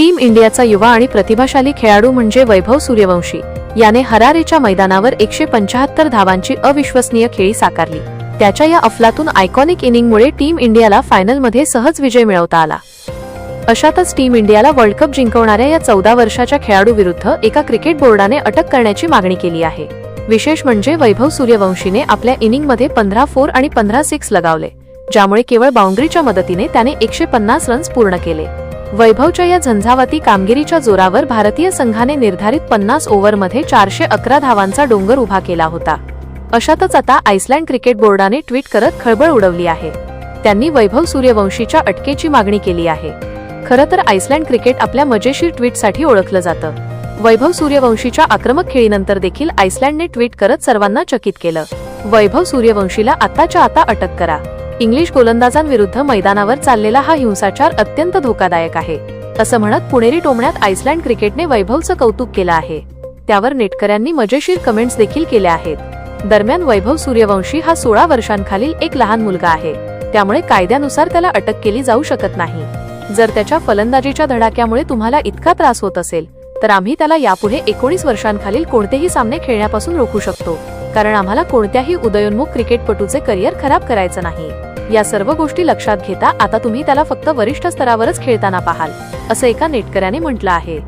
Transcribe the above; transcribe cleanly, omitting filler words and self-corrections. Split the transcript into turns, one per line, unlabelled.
Team इंडियाचा युवा आणि प्रतिभाशाली खेळाडू म्हणजे वैभव सूर्यवंशी याने हरारेच्या मैदानावर 175 धावांची अविश्वसनीय खेळी साकारली। त्याच्या या अफलातून आयकॉनिक इनिंगमुळे टीम इंडियाला फायनलमध्ये सहज विजय मिळवता आला। अशातच टीम इंडियाला वर्ल्ड कप जिंकवणाऱ्या या 14 वर्षाच्या खेळाडूविरुद्ध एका क्रिकेट बोर्डाने अटक करण्याची मागणी केली आहे। विशेष म्हणजे वैभव सूर्यवंशीने आपल्या इनिंगमध्ये 15 4 आणि 15 6 लगावले, ज्यामुळे केवळ बाउंड्रीच्या मदतीने त्याने 150 रन्स पूर्ण केले। वैभवच्या या झंझावाती कामगिरीच्या जोरावर भारतीय संघाने निर्धारित 50 ओव्हरमध्ये 411 धावांचा डोंगर उभा केला होता। अशातच आता आइसलँड क्रिकेट बोर्डाने ट्विट करत खळबळ उडवली आहे। त्यांनी वैभव सूर्यवंशीच्या अटकेची मागणी केली आहे। खरं तर आइसलँड क्रिकेट आपल्या मजेशीर ट्विटसाठी ओळखलं जातं। वैभव सूर्यवंशीच्या आक्रमक खेळीनंतर देखील आइसलँडने ट्विट करत सर्वांना चकित केलं। वैभव सूर्यवंशीला आताच्या आता अटक करा। इंग्लिश गोलंदाजांविरुद्ध मैदानावर चाललेला हा हिंसाचार अत्यंत धोकादायक आहे, असं म्हणत पुणेरी टोमण्यात आइसलँड क्रिकेटने वैभवचं कौतुक केलं आहे। त्यावर नेटकऱ्यांनी मजेशीर कमेंट्स देखील केल्या आहेत। दरम्यान वैभव सूर्यवंशी हा 16 वर्षांखालील एक लहान मुलगा आहे, त्यामुळे कायद्यानुसार त्याला अटक केली जाऊ शकत नाही। जर त्याच्या फलंदाजीच्या धडाक्यामुळे तुम्हाला इतका त्रास होत असेल तर आम्ही त्याला यापुढे 19 वर्षांखालील कोणतेही सामने खेळण्यापासून रोखू शकतो, कारण आम्हाला कोणत्याही उदयोन्मुख क्रिकेटपटूचे करिअर खराब करायचं नाही। या सर्व गोष्टी लक्षात घेता आता तुम्ही त्याला फक्त वरिष्ठ स्तरावरच खेळताना पाहाल, असं एका नेटकऱ्याने म्हटलं आहे।